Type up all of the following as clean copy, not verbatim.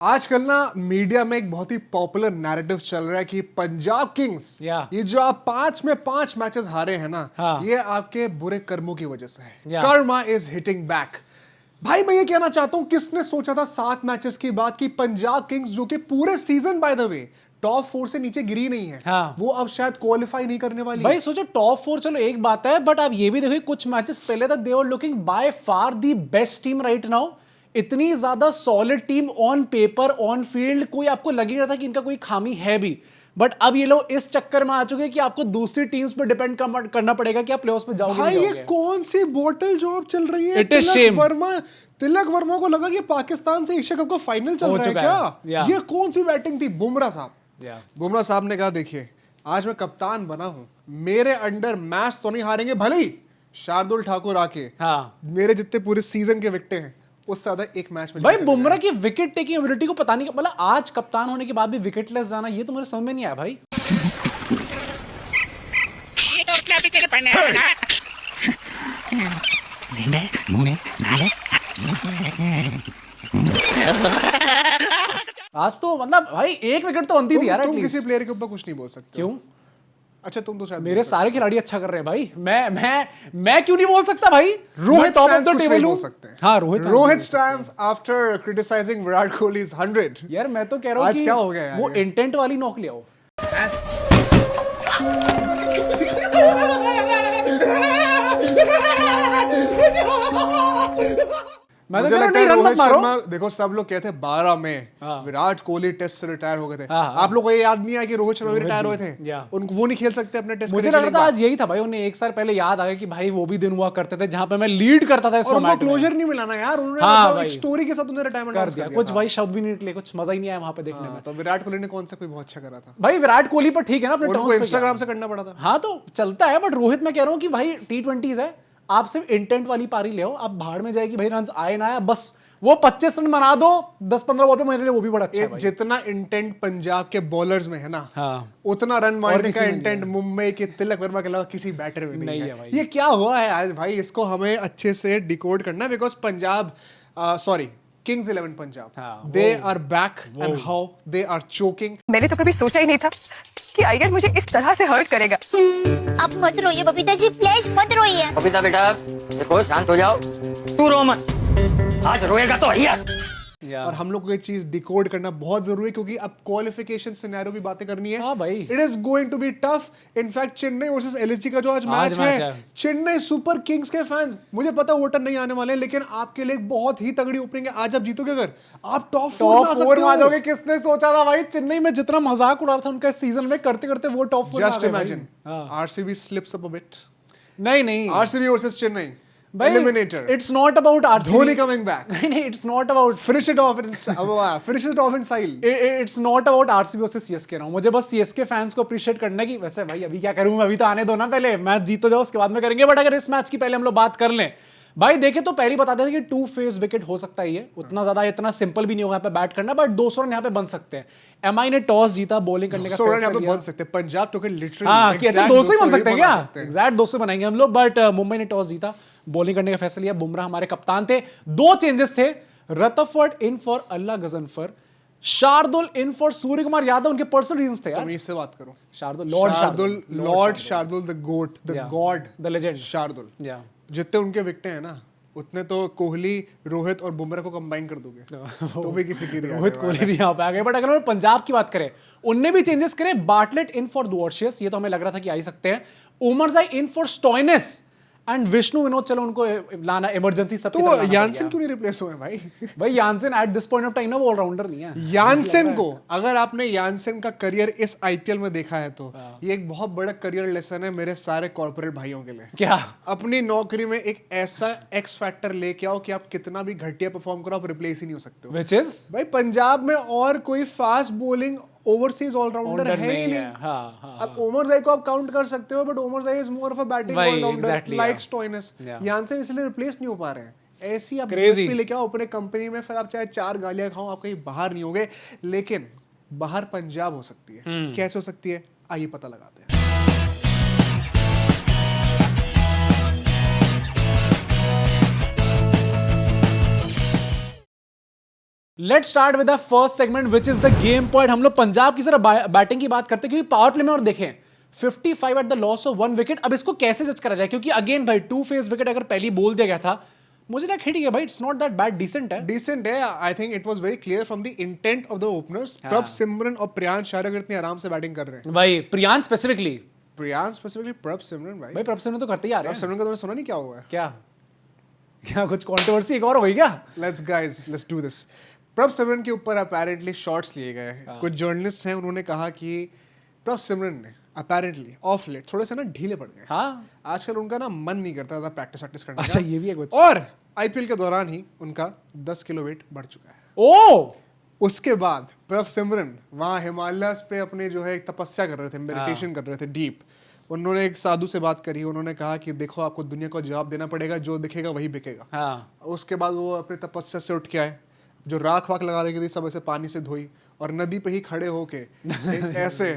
आजकल ना मीडिया में एक बहुत ही पॉपुलर नैरेटिव चल रहा है कि पंजाब किंग्स ये जो आप 5 में 5 मैचेस हारे हैं ना, ये आपके बुरे कर्मों की वजह से है। Karma is hitting back. भाई मैं ये कहना चाहता हूं, किसने सोचा था 7 मैचेस की बात कि पंजाब किंग्स जो कि पूरे season by the way top 4 से नीचे गिरी नहीं है, वो अब शायद क्वालिफाई नहीं करने वाली। भाई सोचो टॉप 4 चलो एक बात है, बट आप ये भी देखो कुछ मैचेस पहले तक they were looking by far the best team right now. इतनी ज्यादा solid team on paper on field, कोई आपको लग ही रहा था कि इनका कोई खामी है भी। बट अब ये लोग इस चक्कर में आ चुके हैं कि आपको दूसरी टीम्स पे डिपेंड करना पड़ेगा कि आप प्लेऑफ्स में जाओगे। भाई ये कौन सी बोतल जॉब चल रही है? तिलक वर्मा को लगा कि पाकिस्तान से एशिया कप का फाइनल चल रहा है क्या? ये कौन सी बैटिंग थी? बुमराह साहब ने कहा देखिए आज मैं कप्तान बना हूं, मेरे अंडर मैच तो नहीं हारेंगे, भले ही शार्दुल ठाकुर आके मेरे जितने पूरे सीजन के विकेट हैं उससे ज्यादा एक मैच में। भाई बुमराह की विकेट टेकिंग एबिलिटी को पता नहीं, मतलब आज कप्तान होने के बाद भी विकेटलेस जाना, ये तो मुझे समझ में नहीं आया भाई। आज तो मतलब भाई एक विकेट तो बनती थी यार। तुम किसी प्लेयर के ऊपर कुछ नहीं बोल सकते। क्यों? अच्छा तुम तो शायद मेरे सारे खिलाड़ी अच्छा कर रहे हैं भाई। मैं क्यों नहीं बोल सकता भाई? Rohit top of the table बोल सकते हैं। हाँ Rohit stands after criticising Virat Kohli's 100। यार मैं तो कह रहा हूं कि क्या हो गया यार? वो इंटेंट वाली नॉक ले आओ। मुझे लगता है रोहित शर्मा, देखो सब लोग कहते हैं 12 में विराट कोहली टेस्ट से रिटायर हो गए थे। आप लोगों को ये याद नहीं आया कि रोहित शर्मा भी रिटायर हुए थे? उनको वो नहीं खेल सकते अपने टेस्ट। मुझे लग रहा था आज यही था भाई, उन्हें एक साल पहले याद आ गया कि भाई वो भी दिन हुआ करते थे जहां पे मैं लीड करता था इस फॉर्मेट में। क्लोजर नहीं मिला ना यार, उन्होंने एक स्टोरी के साथ उन्हें रिटायरमेंट कर दिया। कुछ भाई शब्द भी नहीं निकले, कुछ मजा ही नहीं आया वहां पे देखने में। तो विराट कोहली ने कौन सा कोई बहुत अच्छा करा था भाई? विराट कोहली पर ठीक है ना, अपने उनको इंस्टाग्राम से करना पड़ा था। हाँ तो चलता है, बट रोहित मैं कह रहा हूँ कि भाई T20s है, आप सिर्फ इंटेंट वाली पारी ले आओ, आप भाड़ में जाएगी भाई, रन आए ना आया बस वो 25 रन बना दो 10-15 बॉल पे, मेरे लिए वो भी बड़ा अच्छा है। जितना इंटेंट पंजाब के बॉलर्स में है ना, उतना रन मारने का इंटेंट मुंबई के तिलक वर्मा के अलावा किसी बैटर में नहीं है भाई। ये क्या हुआ है आज भाई? इसको हमें अच्छे से डिकोड करना है, because Punjab kings 11 Punjab, they are back and how they are choking. मैंने तो कभी सोचा ही नहीं था कि आईएल मुझे इस तरह से हर्ट करेगा। अब मत रोइए बबीता जी, प्लीज मत रोइए। बबीता बेटा देखो शांत हो जाओ, तू रो मत, आज रोएगा तो भैया। और हम लोग को ये चीज डिकोड करना बहुत जरूरी है, क्योंकि अब क्वालिफिकेशन सिनेरियो भी बातें करनी है। हाँ भाई, it is going to be tough. In fact Chennai versus LSG का जो आज मैच है, चेन्नई सुपर किंग्स के फैंस, मुझे पता वोटर नहीं आने वाले हैं, लेकिन आपके लिए बहुत ही तगड़ी ओपनिंग है। आज आप जीतोगे, अगर आप टॉप 4 में आ जाओगे। किसने सोचा था भाई? चेन्नई में जितना मजाक उड़ा था उनका सीजन में करते करते वो top 4 just imagine RCB slips up a bit. नहीं RCB versus Chennai eliminator. It's not about RCB. Dhoni coming back. नहीं, it's not about finish it off in style. It's not about RCB versus CSK ना। मुझे बस CSK fans को appreciate करना है कि वैसे भाई अभी क्या करूँ, अभी तो आने दो ना, पहले मैच जीत तो जाओ, उसके बाद में करेंगे। बट अगर इस मैच की पहले हम लोग बात कर लें भाई, देखे तो पहले बता देते कि 2 फेज विकेट हो सकता है, ये उतना ज्यादा इतना सिंपल भी नहीं होगा यहाँ पे बैट करना, बट 200 रन यहाँ पे बन सकते हैं। एमआई ने टॉस जीता, बॉलिंग करने का फैसला लिया। बन सकते हैं पंजाब तो लिटरली हाँ कि अच्छा 200 ही बन सकते हैं क्या? एग्जैक्ट 200 बनाएंगे हम लोग, बट मुंबई ने टॉस जीता, बॉलिंग करने का फैसला लिया। बुमराह हमारे कप्तान थे। 2 चेंजेस थे, Rutherford in for Allah Ghazanfar, Shardul in for Surya Kumar Yadav. उनके पर्सनल रीजंस थे यार। तुम इससे बात करो। Lord Shardul the GOAT, the god, the legend Shardul. जितने उनके विकेट हैं ना, उतने तो कोहली, रोहित और बुमराह को कंबाइन कर दोगे तो भी किसी की रोहित कोहली भी यहाँ पे आ गए। बट अगर हम पंजाब की बात करें, उनने भी चेंजेस करे। बार्टलेट इन फॉर दुआर्शियस, ये तो हमें लग रहा था कि आ ही सकते हैं। Omarzai in for Stoinis and Vishnu Vinod, चलो उनको लाना इमरजेंसी सब। तो यानसेन क्यों नहीं रिप्लेस हुए भाई? भाई Jansen eight this point of time ना वो ऑलराउंडर नहीं है। यानसेन को, अगर आपने यानसेन का करियर इस आईपीएल में देखा है तो ये एक बहुत बड़ा करियर लेसन है मेरे सारे कॉर्पोरेट भाइयों के लिए। क्या? अपनी नौकरी में एक ऐसा एक्स फैक्टर लेके आओ कि आप कितना भी घटिया परफॉर्म करो, आप रिप्लेस ही नहीं हो सकते हो। व्हिच इज भाई पंजाब में और कोई फास्ट बॉलिंग ओवरसीज ऑलराउंडर है ही नहीं। अब ओमरजाई को आप काउंट कर सकते हो, but Omarzai is more of a batting allrounder like Stoinis. Jansen इसलिए रिप्लेस नहीं हो पा रहे हैं। ऐसी आप यूएसपी लेके आओ अपने कंपनी में, फिर आप चाहे 4 गालियां खाओ, आप कहीं बाहर नहीं होगे, लेकिन बाहर पंजाब हो सकती है। कैसे हो सकती है, आइए पता लगाते हैं। Let's start with the first segment which is the game point. हम लोग पंजाब की सिर्फ बैटिंग की बात करते हैं क्योंकि पावर प्ले में और देखें 55 at the loss of 1 wicket. अब इसको कैसे जज करा जाए क्योंकि अगेन भाई 2 फेस विकेट अगर पहली बोल दिया गया था, मुझे लगा हिट है भाई, it's not that bad, decent है। I think it was very clear from the intent of the openers. Prabhsimran और प्रियांश आर्य अगर इतनी आराम से बैटिंग कर रहे हैं, भाई प्रियांश स्पेसिफिकली प्रभ सिमरन भाई प्रभ सिमरन तो करते ही आ रहे प्रभ हैं। सिमरन का तुमने सुना नहीं क्या हुआ है? क्या कुछ कंट्रोवर्सी एक और हो गई क्या? Let's do this. प्रभ सिमरन के ऊपर अपेरेंटली शॉट्स लिए गए हैं। कुछ जर्नलिस्ट हैं, उन्होंने कहा कि प्रभ सिमरन ने अपेरेंटली ऑफ लेट थोड़े से ना ढीले पड़ गए। आजकल उनका ना मन नहीं करता था प्रैक्टिस करने का। अच्छा, ये भी है कुछ। और आईपीएल के दौरान ही उनका 10 किलो वेट बढ़ चुका है। ओ उसके बाद प्रभ सिमरन वहाँ हिमालयस पे अपने जो है एक तपस्या कर रहे थे, मेडिटेशन कर रहे थे डीप। उन्होंने एक साधु से बात करी, उन्होंने कहा कि देखो आपको दुनिया को जवाब देना पड़ेगा, जो दिखेगा वही बिकेगा। उसके बाद वो अपने तपस्या से उठ के आए, जो राख वाख लगा रही थी सब ऐसे पानी से धोई और नदी पे ही खड़े होके एक ऐसे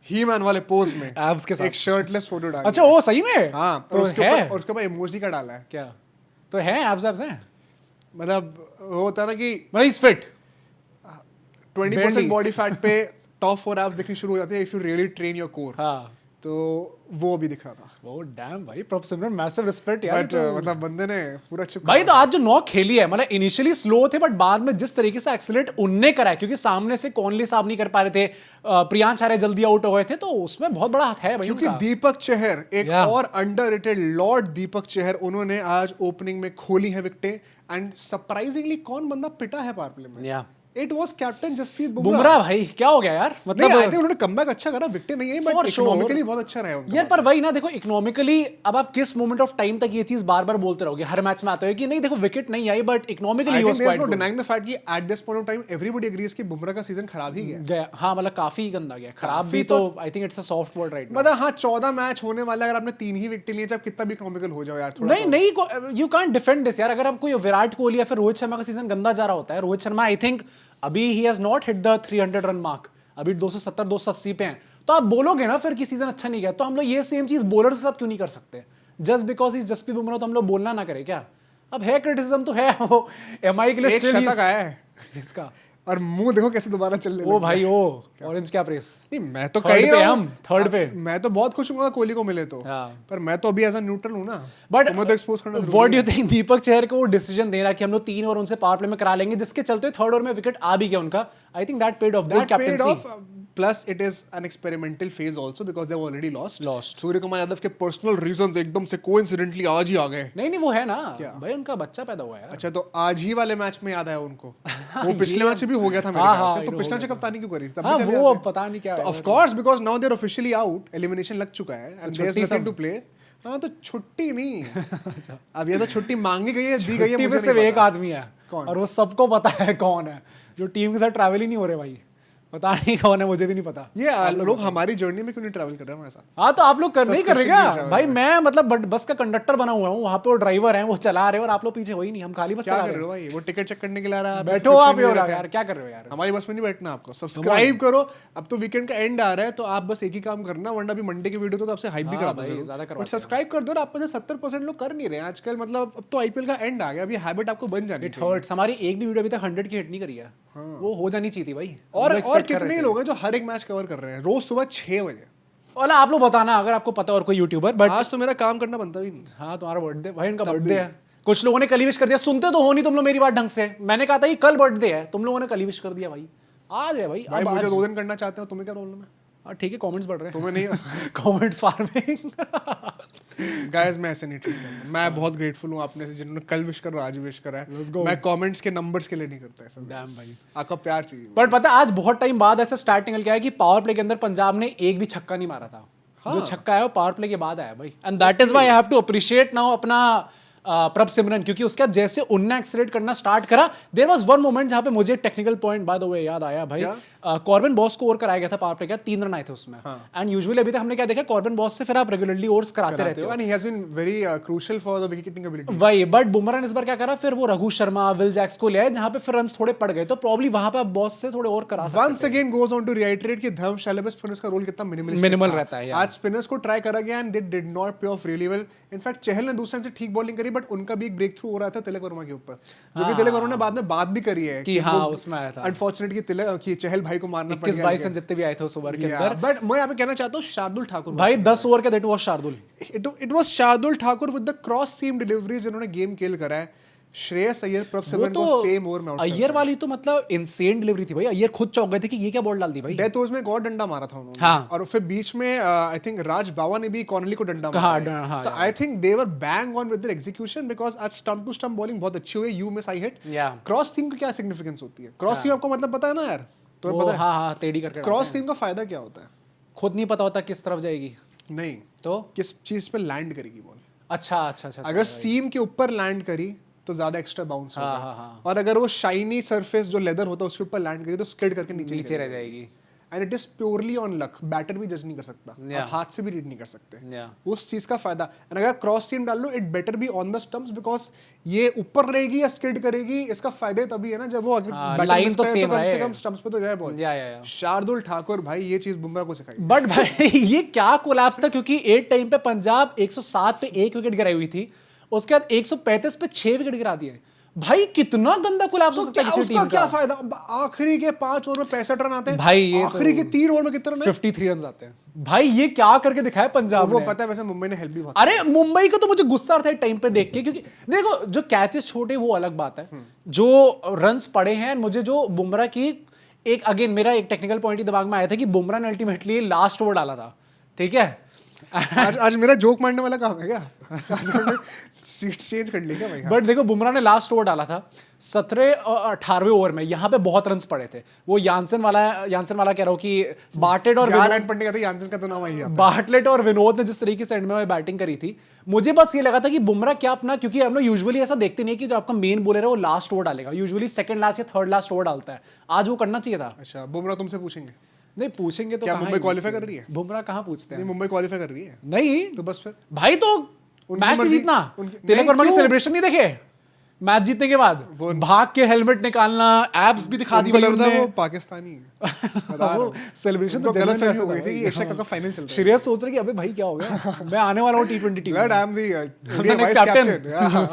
ही मैन वाले पोज में एब्स के साथ एक शर्टलेस फोटो डाला। अच्छा, वो सही में? हाँ, तो उसके ऊपर इमोजी का डाला है। क्या तो है? एब्स हैं, मतलब वो होता है ना कि मतलब इज फिट 20% बॉडी फैट पे टॉप 4 एब्स दिखनी शुरू हो जाती है if you really train your core. तो वो भी दिख रहा था। ओ डैम भाई, प्रभ सिमरन मैसिव रिस्पेक्ट यार। बट मतलब बंदे ने पूरा चिपका भाई तो आज जो नॉक खेली है, मतलब इनिशियली स्लो थे बट बाद में जिस तरीके से एक्सीलरेट उनने करा है, क्योंकि सामने से कॉनली साहब नहीं कर पा रहे थे, प्रियांश आर्य जल्दी आउट हो गए थे, तो उसमें बहुत बड़ा हाथ है भाई क्योंकि उनका। दीपक चहर एक और अंडररेटेड लॉर्ड दीपक चहर, उन्होंने आज ओपनिंग में खोली है विकेटें एंड सरप्राइजिंगली कौन बंदा पिटा है पावर प्ले में? It was captain Jasprit Bumrah. भाई क्या हो गया यार, मतलब नहीं, उन्होंने कमबैक अच्छा करा, विकेट नहीं है बट इकोनॉमिकली बहुत अच्छा रहा उनका यार। पर वही ना, देखो इकोनॉमिकली अब आप किस मोमेंट ऑफ टाइम तक ये चीज बार बार बोलते रहोगे, हर मैच में आते हो कि नहीं देखो विकेट नहीं I but economically he was quite good. Denying the fact कि at this point of time everybody agrees कि बुमराह का सीजन खराब ही गया। हाँ, मतलब काफी गंदा गया। खराब भी तो I think it's a soft word right. मतलब हाँ, 14 मैच होने वाला, अगर आपने 3 ही विकेट लिए, चाहे कितना भी इकोनॉमिकल हो जाओ यार, थोड़ा नहीं यू कांट डिफेंड दिस यार। अगर आप कोई विराट कोहली या फिर रोहित शर्मा का सीजन गंदा जा रहा होता है, रोहित शर्मा आई थिंक अभी he has not hit the 300 run mark, अभी 270 280 पे हैं, तो आप बोलोगे ना फिर कि सीजन अच्छा नहीं गया। तो हम लोग ये सेम चीज बॉलर के साथ क्यों नहीं कर सकते? Just because is Jasprit Bumrah तो हम लोग बोलना ना करें क्या? अब है क्रिटिसिज्म तो है, वो एमआई के लिए एक शतक आया है इसका, और मुंह देखो कैसे दोबारा चलने ओ भाई ओ ऑरेंज क्या प्रेस। नहीं, मैं तो कह ही रहा हूं, थर्ड पे मैं तो बहुत खुश हूंगा कोहली को मिले तो, पर मैं तो अभी एज अ न्यूट्रल हूं ना, बट मैं तो एक्सपोज करना। What do you think Deepak Chahar को वो डिसीजन दे रहा कि हम लोग 3 ओवर उनसे पावर प्ले में करा लेंगे, जिसके चलते थर्ड ओवर में विकेट आ भी गया उनका। I think that paid off, good captaincy. Plus it is an experimental phase also because they have already lost. Surya Kumar Yadav के पर्सनल रीजंस एकदम से कोइंसिडेंटली आज ही आ गए। नहीं वो है ना भाई, उनका बच्चा पैदा हुआ है। अच्छा, तो आज ही वाले मैच में याद आया उनको? वो पिछले मैच में भी हो गया था मेरे ख्याल से, तो पिछला मैच कप्तानी क्यों करी? तब भी वो पता नहीं क्या। Of course because now they are officially out, elimination लग चुका है and there is nothing to play. हाँ, तो छुट्टी नहीं अब ये तो छुट्टी मांगी गई है, दी गई है, मुझे सिर्फ एक आदमी है और वो सबको पता है कौन है, जो टीम के साथ ट्रैवल ही नहीं हो रहे भाई, पता नहीं कौन है, मुझे भी नहीं पता। ये लोग हमारी जर्नी में क्यों नहीं ट्रैवल कर रहे हैं हमारे साथ? हाँ, तो आप लोग नहीं कर रहे क्या भाई? मैं मतलब बस का कंडक्टर बना हुआ हूँ, वहाँ पे वो ड्राइवर हैं, वो चला रहे हैं और आप लोग पीछे हो ही नहीं, हम खाली बस चला रहे हैं भाई। वो टिकट चेक करने के लिए आ रहा है, बैठो आप यार, क्या कर रहे हो यार? हमारी बस में नहीं बैठना आपको। सब्सक्राइब करो, अब तो वीकेंड का एंड आ रहा है, तो आप बस एक ही काम करना, वरना अभी मंडे की वीडियो तो आपसे हाइप भी कराता है, बट सब्सक्राइब कर दो। आप में से 70% लोग कर नहीं रहे हैं आजकल, मतलब अब तो आईपीएल का एंड आ गया, अभी हैबिट आपको बन जानी चाहिए। हर्ट्स, हमारी एक भी वीडियो अभी तक 100 की हिट नहीं करी है, वो हो जानी चाहिए थी भाई। और कितने लोग हैं जो हर एक मैच कवर कर रहे हैं रोज सुबह 6 बजे? वाला आप लोग बताना अगर आपको पता और कोई यूट्यूबर। बट आज तो मेरा काम करना बनता भी नहीं। हाँ, तुम्हारा बर्थडे भाई, उनका बर्थडे है। कुछ लोगों ने कल विश कर दिया, सुनते तो हो नहीं तुम लोग मेरी बात ढंग से। मैंने कहा था कि कल बर्थडे है, तुम लोगों ने कल विश कर दिया भाई। आज है भाई, भाई मुझे 2 दिन करना चाहते हो, तुम्हें क्या प्रॉब्लम है? हाँ ठीक है, कमेंट्स बढ़ रहे हैं, तुम्हें नहीं कमेंट्स फार्मिंग। गाइस, मैं ऐसे नहीं ट्रीट करता। मैं बहुत ग्रेटफुल हूँ आपने से, जिन्होंने कल विश कर रहा, आज विश करा है। मैं कमेंट्स के नंबर्स के लिए नहीं करता ऐसा। डैम भाई, आपका प्यार चाहिए। बट पता है आज बहुत टाइम बाद ऐसा स्टार्ट निकल गया है कि पावर प्ले के अंदर पंजाब ने एक भी छक्का नहीं मारा था। जो छक्का है वो पावर प्ले के बाद आया भाई, and that is why I have to appreciate now अपना प्रभ सिमरन, क्योंकि उसका जैसे उनने एक्सीलरेट करना स्टार्ट करा, देयर वाज वन मोमेंट जहां पे मुझे technical point by the way याद आया भाई। कॉर्बिन बॉस को ओवर कराया गया था पावर प्ले का, 3 रन आए थे उसमें। एंड यूजुअली अभी तक हमने क्या देखा, कॉर्बिन बॉस से फिर आप रेगुलरली ओवर्स कराते रहते हो, and he has been very crucial for the wicket keeping ability. वही, बट बुमराह ने इस बार क्या करा, फिर वो रघु शर्मा, विल जैक्स को ले आए, जहां पे फिर रन्स थोड़े पड़ गए, तो प्रॉब्ली वहां पे आप बॉस से थोड़े और करा सकते हैं। Once again goes on to reiterate कि धर्मशाला में स्पिनर्स का रोल कितना मिनिमल रहता है। आज स्पिनर्स को ट्राई करा गया एंड दे डिड नॉट पे ऑफ रियली वेल। इनफैक्ट चहल ने दूसरे से ठीक बॉलिंग करी, नहीं, बट उनका भी एक ब्रेक थ्रू हो रहा था तिलक वर्मा के ऊपर, जो कि तिलक वर्मा ने बाद में बात भी करी है कि हाँ उसमें आया था अनफॉर्चुनेटली तिलक की चहल भाई को मारना पड़ 21-22 रन जितने भी आए थे उस ओवर के अंदर। बट मैं यहाँ पे कहना चाहता हूँ शार्दुल ठाकुर भाई 10 ओवर का that was Shardul, it was Shardul Thakur with the cross seam deliveries जिन्होंने गेम किल करा है। श्रेयस अय्यर प्रभ सिमरन को सेम ओवर में आउट अय्यर वाली तो मतलब इनसेन डिलीवरी थी भाई। अय्यर खुद चौंक गए थे कि ये क्या बॉल डाल दी भाई। डेथ ओवर्स में एक और डंडा मारा था उन्होंने। हाँ। और फिर बीच में आई थिंक राज बावा ने भी कॉर्नली को डंडा मारा। हाँ, तो I think they were bang on with their execution because आज स्टंप टू स्टंप बॉलिंग बहुत अच्छी हुई। You miss I hit. Cross seam की क्या सिग्निफिकेंस होती है? क्रॉस सीम आपको मतलब पता है ना यार? तो पता है हाँ टेढ़ी करके क्रॉस सीम का फायदा क्या होता है? खुद नहीं पता होता किस तरफ जाएगी, नहीं तो किस चीज पे लैंड करेगी बॉल। अच्छा अगर सीम के ऊपर लैंड करी तो ज्यादा एक्स्ट्रा बाउंस होगा, और अगर वो शाइनी सरफेस जो लेदर होता है उसके ऊपर लैंड करी तो स्किड करके नीचे रह जाएगी। And it is purely on luck. Batter भी जज नहीं कर सकता, आप हाथ से भी रीड नहीं कर सकते उस चीज का फायदा। एंड अगर क्रॉस सीम डाल लो, it better be on the stumps because ये ऊपर रहेगी या स्किड करेगी, इसका फायदे तभी है ना जब वो लाइन तो सेम कम से कम स्टंप्स पे तो जाए बॉल। शार्दुल ठाकुर भाई ये चीज बुमराह को सिखाई। बट भाई ये क्या कोलैप्स था, क्योंकि एक टाइम पे पंजाब 107 पे 1 विकेट गिराई हुई थी, उसके बाद 135 पे 6 विकेट गिरा दिए। भाई कितना गंदा कोलैप्स हो सकता है किसी टीम का। क्या फायदा? आखिरी के 5 ओवर में 65 रन आते हैं भाई, ये आखिरी के 3 ओवर में कितने रन? 53 रन आते हैं भाई। ये क्या करके दिखाया पंजाब ने? वो पता है वैसे मुंबई ने हेल्प भी बहुत। अरे मुंबई को तो मुझे गुस्सा आता है टाइम पे देख के, क्योंकि देखो जो कैचेस छोटे वो अलग बात है, जो रन्स पड़े हैं। मुझे जो बुमराह की एक अगेन मेरा एक टेक्निकल पॉइंट ही दिमाग में आया था कि बुमराह ने अल्टीमेटली लास्ट ओवर डाला था, ठीक है। आज मेरा जोक मारने वाला काम है क्या? सीट चेंज कर लेगा भाई। बट देखो बुमराह ने लास्ट ओवर डाला था 17 और 18वें ओवर में, यहाँ पे बहुत रन्स पड़े थे। वो यानसन वाला कह रहा हूँ कि बार्टलेट और रन पड़ने का था, यानसन का तो नाम ही आता। बार्टलेट और विनोद ने जिस तरीके से एंड में बैटिंग करी थी, मुझे बस ये लगा था कि बुमराह क्या अपना, क्योंकि हम लोग यूजुअली ऐसा देखते नहीं कि जो आपका मेन बॉलर है वो लास्ट ओवर डालेगा, यूजुअली सेकंड लास्ट या थर्ड लास्ट ओवर डालता है। आज वो करना चाहिए था। अच्छा बुमराह तुमसे पूछेंगे? नहीं पूछेंगे तो क्या मुंबई क्वालिफाई कर रही है? बुमराह कहाँ पूछते हैं? मुंबई क्वालिफाई कर रही है नहीं तो बस फिर भाई तो मैच जीतना। तिलक वर्मा की सेलिब्रेशन नहीं देखे मैच जीतने के बाद? भाग के हेलमेट निकालना, एब्स भी दिखा दी उन्होंने। वो पाकिस्तानी है। वो सेलिब्रेशन तो गलत फहमी हो गई थी कि एशिया कप का फाइनल चल रहा है। श्रेयस सोच रहे कि अबे भाई क्या हो गया, मैं आने वाला हूँ T20 टीम में। I am the India vice captain.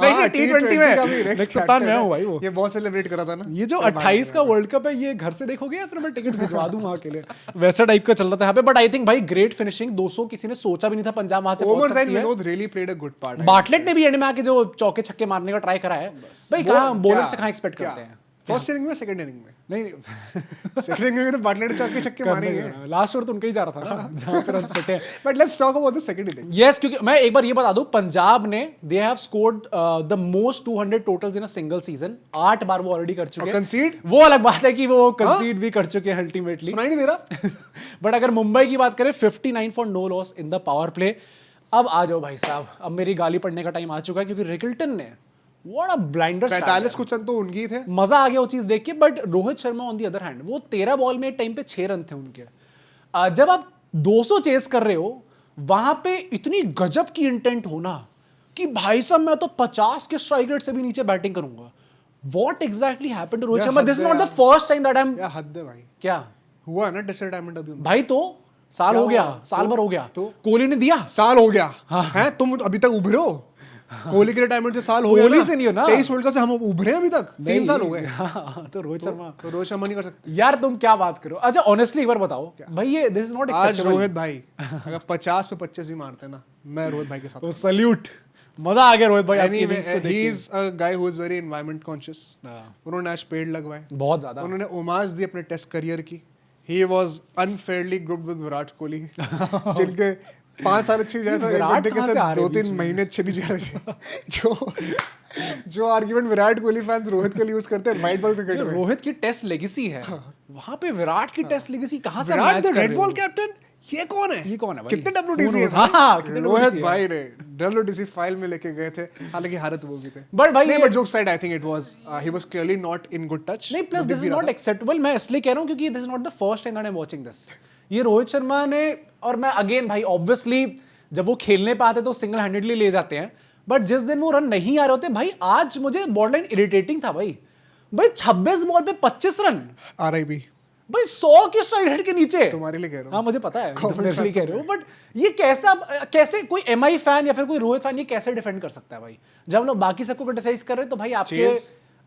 नहीं T20 में नेक्स्ट कप्तान मैं हूँ भाई। वो ये बहुत सेलिब्रेट करा था ना। ये जो 28 का वर्ल्ड कप है ये घर से देखोगे या फिर मैं टिकट भिजवा दूं वहां के लिए, वैसा टाइप का चल रहा था यहाँ पे। बट आई थिंक भाई ग्रेट फिनिशिंग, 200 किसी ने सोचा भी नहीं था पंजाब वहां से पहुंच सकती है। Vinod really played a good part. Bartlett ने भी एंड में आके जो चौके छक्के मारने का ट्राई करा है भाई। कहां बॉलर से कहां एक्सपेक्ट करते हैं? फर्स्ट इनिंग में सेकंड इनिंग में? नहीं सेकंड इनिंग में तो बाटलेट चौके छक्के मारेंगे। लास्ट ओवर तो उनका ही जा रहा था ना जहां पे रन्स पटे। But let's talk about the second inning. Yes, क्योंकि मैं एक बार ये बता दूं, पंजाब ने they have scored the most 200 totals in a single season. 8 बार वो ऑलरेडी कर चुके हैं। कंसीड वो अलग बात है कि वो कंसीड भी कर चुके हैं अल्टीमेटली। सुनाई नहीं दे रहा। बट अगर मुंबई की बात करें 59 for no loss in the power play. अब आ जाओ भाई साहब, अब मेरी गाली पढ़ने का टाइम आ चुका है, क्योंकि रिकल्टन ने व्हाट अ ब्लाइंडर 45 कुछ रन तो उनके ही थे। मजा आ गया वो चीज देख के। But Rohit Sharma on the other hand, वो 13 बॉल में टाइम पे 6 रन थे उनके। जब आप 200 चेस कर रहे हो, वहां पे इतनी गजब की इंटेंट होना कि भाई साहब मैं तो 50 के स्ट्राइक रेट से भी नीचे बैटिंग करूंगा। What exactly happened to Rohit Sharma? This is not the first time that I am. या हद है भाई। क्या हुआ ना टेस्ट रिटायरमेंट अभी भाई? तो साल हो गया, साल भर हो गया। तो कोहली ने दिया, साल हो गया है। तुम अभी तक उभरे हो? कोहली के रिटायरमेंट से साल हो गया। कोहली से नहीं हो ना। 23 वर्ल्ड कप से हम उभरे हैं अभी तक, 3 साल हो गए। तो रोहित शर्मा नहीं कर सकते यार। तुम क्या बात करो? अच्छा ऑनेस्टली एक बार बताओ भाई, ये दिस इज नॉट एक्सेप्टेबल। आज रोहित भाई अगर 50 पे 25 भी मारते ना, मैं रोहित भाई के साथ। तो सैल्यूट, मजा आ गया रोहित भाई आपकी इनिंग्स को देख के। He is a guy who is very environment conscious. उन्होंने आज पेड़ लगवाए बहुत ज्यादा। उन्होंने ओमाज दी अपने टेस्ट करियर की। He was unfairly grouped with Virat Kohli जिनके 5 साल अच्छी जा रहे थे, के साथ 2-3 महीने चली जा रही थी। जो आर्गुमेंट विराट कोहली फैंस रोहित के लिए यूज करते हैं व्हाइट बॉल क्रिकेट में। रोहित की टेस्ट लेगेसी है, वहां पे विराट की टेस्ट लेगेसी कहां से मैच मैच कर रेड बॉल कैप्टन? ये कौन है? ये कौन है भाई? कितने WTC है? हां कितने रोहित भाई ने WTC फाइल में लेके गए थे, हालांकि हारत वो भी थे। बट भाई नहीं, but joke side, I think it was he was clearly not in good touch. नहीं, plus this is not acceptable. मैं इसलिए कह रहा हूं क्योंकि this is not the first time that I am watching this. ये रोहित शर्मा ने, और मैं अगेन भाई ऑब्वियसली जब वो खेलने पे आते तो सिंगल हैंडेडली ले जाते हैं, बट जिस दिन वो रन नहीं आ रहे होते भाई, आज मुझे बॉर्डर लाइन इरिटेटिंग था भाई। 26 बॉल पे 25 रन। RIP भाई 100 के स्ट्राइक रेट के नीचे। तुम्हारे लिए कह रहा हूँ। हाँ मुझे पता है, तुम मेरे लिए कह रहे हो, बट ये कैसे कोई एमआई फैन या फिर कोई रोहित फैन ये कैसे डिफेंड कर सकता है भाई? जब हम लोग बाकी सबको क्रिटिसाइज कर रहे हैं तो भाई आपके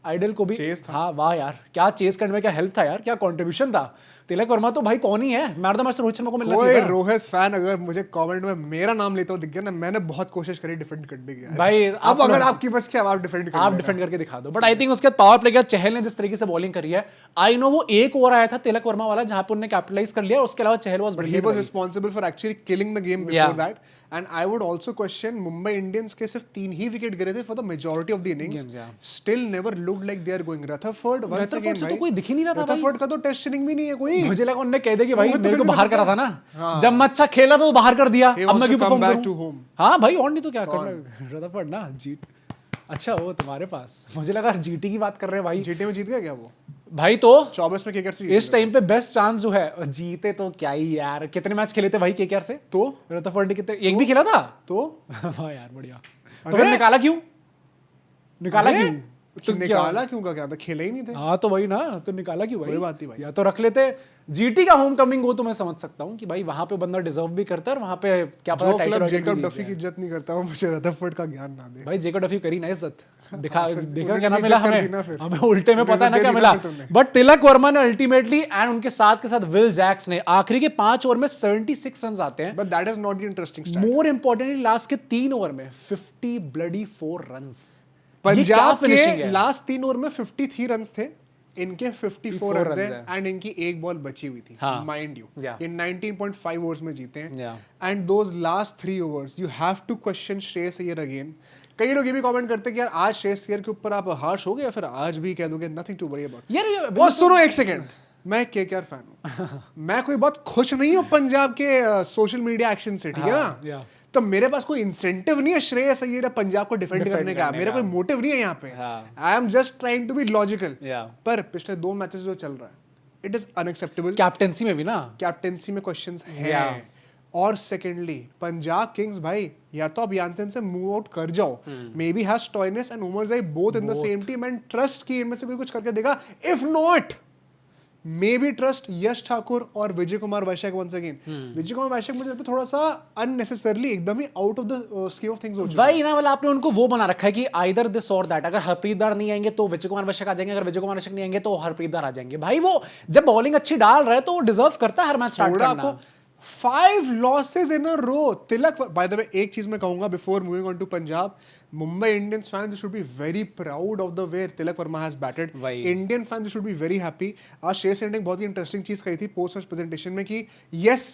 आइडल को भी चेस था। हाँ वाह यार, क्या चेस करने में क्या हेल्प था यार, क्या कंट्रीब्यूशन था। तिलक वर्मा तो भाई कौन ही है, man of the match Rohit Sharma को मिलना कोई चाहिए था। रोहित फैन अगर मुझे कमेंट में मेरा नाम लेता हुआ दिख गया ना, मैंने बहुत कोशिश करी डिफेंड करने की भाई अब अगर आपकी बस क्या आप डिफेंड आप डिफेंड करके दिखा दो। बट आई थिंक उसके बाद पावर प्ले के चहल ने जिस तरीके से बॉलिंग करी है, आई नो वो एक ओवर आया था तिलक वर्मा वाला जहां पर उन्होंने कैपिटलाइज कर लिया, उसके अलावा चहल was he was responsible for actually killing the game before that. And I would also question Mumbai Indians के सिर्फ 3 ही विकेट गिरे थे for the majority of the innings. Still never looked like they are going. Rutherford once again से तो कोई दिख ही नहीं रहा था भाई। Rutherford का तो टेस्ट इनिंग भी नहीं है कोई। मुझे लगा उन्होंने कह दिया कि भाई तो मेरे को फिर बाहर भी करा था ना, जब मैं अच्छा खेला तो बाहर कर दिया, He अब मैं wants क्यों to come perform back to करूं? home. हाँ भाई और नहीं तो क्या कर रहा है रदरफोर्ड ना जीत। अच्छा वो तुम्हारे पास, मुझे लगा जीटी की बात कर रहे हैं भाई। जीटी में जीत गया क्या वो? भाई तो 24 में केकेआर से इस टाइम पे बेस्ट चांस जो है जीते तो क्या ही यार। कितने मैच खेले थे भाई केकेआर से? तो रदरफोर्ड ने कितने, एक भी खेला था तो वाह यार बढ़िया। तो अरे! फिर निकाला क्यों? निकाला क्यों? तो निकाला क्यों का क्या था, खेले ही नहीं थे। हाँ तो वही ना, तो निकाला क्यों भाई? कोई बात नहीं भाई। या तो रख लेते। जीटी का होम कमिंग हो तो मैं समझ सकता हूँ कि भाई वहां पे बंदा डिजर्व भी करता है और वहां पे क्या पता जो टाइटल क्लब वगैरह भी जेकब जीत डफी की जाए। इज्जत नहीं करता वो मुझे रदरफोर्ड का ज्ञान ना दे। भाई जेकब डफी करी ना इज्जत, देखा देखा उन्होंने क्या ना भी मिला इज्जत कर दी ना हमें, फिर। हमें उल्टे में पता है ना दे क्या दी मिला। फिर तुमने। बट तिलक वर्मा ने अल्टीमेटली एंड उनके साथ के साथ विल जैक्स ने आखिरी के 5 ओवर में 76 रन आते हैं। But that is not the interesting stat. More importantly last के 3 ओवर में 54 रन्स। पंजाब फिनिशिंग के है लास्ट 3 ओवर में 53 रन्स थे, इनके 54 रन्स runs हैं एंड इनकी एक बॉल बची हुई थी, हाँ। Mind you. Yeah. ये 19.5 ओवर्स में जीते हैं Yeah. And those last 3 overs you have to question Shreyas Iyer again. कई लोग ये भी कमेंट करते हैं कि यार आज श्रेयस अय्यर के ऊपर आप हार्श हो गए या फिर आज भी कह दोगे नथिंग टू वरी अबाउट। यार और सुनो एक सेकंड, मैं केकेआर फैन हूं मैं कोई बहुत खुश नहीं हूं पंजाब के सोशल मीडिया एक्शन से, ठीक है ना? तो मेरे पास कोई इंसेंटिव नहीं है श्रेयस अय्यर पंजाब को डिफेंड करने का, मेरा कोई मोटिव नहीं है यहाँ पे। I am just trying to be logical. पर पिछले 2 मैचेस जो चल रहा है इट इज अनएक्सेप्टेबल। कैप्टेंसी में भी ना, कैप्टेंसी में क्वेश्चंस हैं। और सेकेंडली पंजाब किंग्स भाई या तो आप यानसेन से मूव आउट कर जाओ, maybe has Stoinis and Omarzai both in the same team and trust की इनमें से कोई कुछ करके देगा। If not maybe trust Yash Thakur और विजय कुमार वैश्यक वंस अगेन। विजय कुमार वैश्यक मुझे लगता है थोड़ा सा अननेसेसरली एकदम ही out of the scheme of things हो चुका है। वही ना, मतलब आपने उनको वो बना रखा है कि आइदर दिस और दैट। अगर हरप्रीत दार नहीं आएंगे तो विजय कुमार वैश्यक आ जाएंगे, अगर विजय कुमार वैश्यक नहीं आएंगे तो हरप्रीत दार आ जाएंगे। भाई वो जब बॉलिंग अच्छी डाल रहा है तो वो डिजर्व करता है हर मैच स्टार्ट करना। 5 losses in a row. Tilak, by the way, एक चीज मैं कहूंगा before moving on to Punjab, Mumbai Indians fans should be very proud of the way Tilak Verma has batted. Indian fans should be very happy. आज श्रेयस अय्यर ने एक बहुत ही interesting चीज कही थी पोस्ट मैच प्रेजेंटेशन में कि यस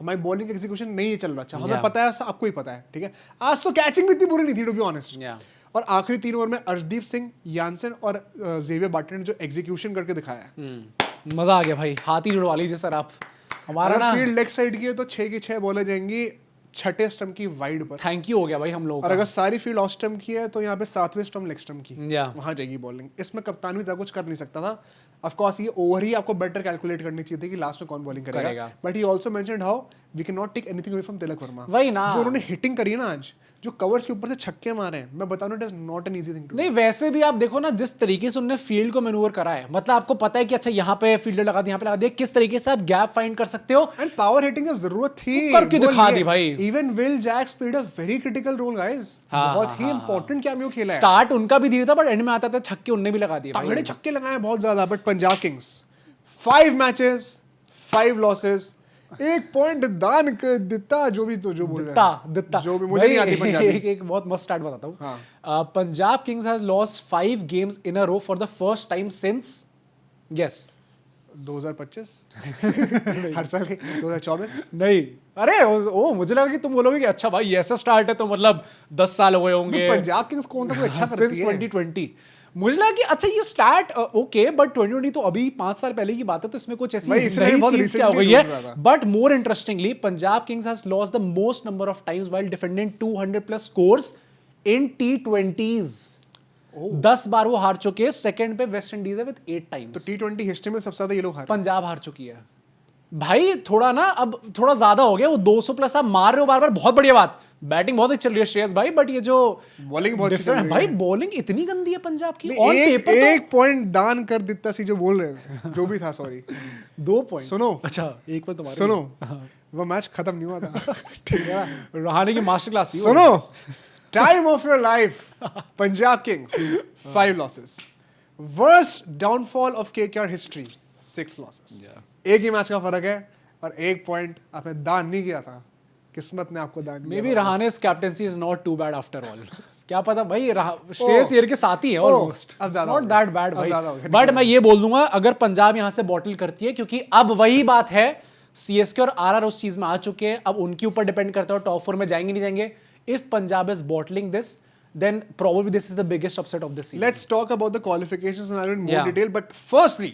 हमारी बॉलिंग एग्जीक्यूशन नहीं चल रहा अच्छा, हमें पता है, आपको ही पता है, ठीक है। आज तो कैचिंग भी इतनी बुरी नहीं थी टू बी ऑनेस्ट। और आखिरी 3 ओवर में अर्शदीप सिंह, यानसेन और जेवियर बार्टन ने जो एग्जीक्यूशन करके दिखाया है, मजा आ गया भाई। हाथ ही जुड़वा लीजिए सर आप। हमारा ना फील्ड लेग साइड की है तो 6 की 6 बॉलें जाएंगी 6ठे स्टंप की वाइड पर। थैंक यू हो गया भाई हम लोग। और अगर सारी फील्ड ऑफ स्टंप की है तो यहाँ पे 7वें स्टंप लेग स्टंप की Yeah. वहां जाएगी बॉलिंग। इसमें कप्तान भी ज्यादा कुछ कर नहीं सकता था। ऑफ कोर्स ये ओवर ही आपको बेटर कैलकुलेट करनी चाहिए थी कि लास्ट में कौन बॉलिंग करेगा। But he also mentioned how we can not take anything away from Tilak Varma. वही ना, जो उन्होंने हिटिंग करी है ना आज, जो कवर्स के ऊपर से छक्के मारे हैं, मैं बता रहा हूं it is not an easy thing to. नहीं वैसे भी आप देखो ना जिस तरीके से उन्होंने फील्ड को मैनूवर करा है, मतलब आपको पता है कि अच्छा यहाँ पे फील्डर लगा दिया, यहाँ पे लगा दिया, किस तरीके से आप गैप फाइंड कर सकते हो। एंड पावर हिटिंग जब जरूरत थी करके दिखा दी भाई। Even Will Jacks played a very critical role guys. बहुत ही इंपॉर्टेंट कैमियो खेला है। स्टार्ट उनका भी धीरे था बट एंड में आता था छक्के उनने भी लगा दिए भाई। तगड़े छक्के लगाए बहुत ज्यादा। But Punjab Kings 5 matches 5 losses, 1 point दान कर दिता। जो भी तो जो बोल रहे हैं दित्ता जो भी मुझे नहीं आती पंजाबी। एक बहुत मस्त स्टार्ट बताता हूँ। Punjab kings has lost 5 games in a row for the first time since guess 2025 हर साल 2024 नहीं। अरे ओ मुझे लगा कि तुम बोलोगे कि अच्छा भाई ऐसा स्टार्ट है तो मतलब 10 साल हो गए होंगे। पंजाब किंग्स कौन सा कोई अच्छा करती है 2020। मुझे लगा कि अच्छा ये स्टार्ट ओके बट 2020 तो अभी 5 साल पहले की बात है तो इसमें कुछ ऐसी भाई इसलिए बहुत नई चीज क्या हो गई recently ढूंढ रहा है। था। But more interestingly Punjab kings has lost the most number of times while defending 200+ scores in T20s। 10 बार वो हार चुके हैं। सेकंड पे वेस्ट इंडीज है विद 8 टाइम्स। तो T20 हिस्ट्री में सबसे ज्यादा ये लोग हारे। पंजाब हार चुकी है। भाई थोड़ा ना अब थोड़ा ज्यादा हो गया, वो 200 प्लस आप मार रहे हो बार बार, बहुत बढ़िया बात, बैटिंग बहुत अच्छी चल रही है श्रेयस भाई, बट ये जो बॉलिंग बहुत अच्छी चल different- रही भाई है। बॉलिंग इतनी गंदी है पंजाब की, नहीं, ऑन पेपर तो एक पॉइंट दान कर देता सी जो बोल रहे हैं, जो भी था, सॉरी। 2 पॉइंट। सुनो, अच्छा, एक पॉइंट तुम्हारे सुनो, लिए। वो मैच खत्म नहीं हुआ था। ठीक है ना? रहाणे की मास्टर क्लास थी वो। सुनो, time of your life, Punjab Kings 5 losses, worst downfall of KKR history 6 losses. एक ही मैच का फर्क है और 1 पॉइंट आपने दान नहीं किया था, किस्मत ने आपको दान मे बी किया। रहाने's captaincy is not too bad after all. क्या पता भाई, श्रेयस अय्यर के साथ ही है ऑलमोस्ट, अब इट्स ज्यादा नॉट हो गया। दैट बैड अब भाई। ज्यादा हो गया। बट मैं ये बोल दूंगा, अगर पंजाब यहां से बॉटल करती है, क्योंकि अब वही बात है, सीएसके और आरआर उस चीज में आ चुके हैं, अब उनके ऊपर डिपेंड करता है टॉप 4 में जाएंगे नहीं जाएंगे। If Punjab is bottling this, then probably this is the biggest upset of this season. Let's talk about the qualification scenario in more Yeah. detail, but firstly,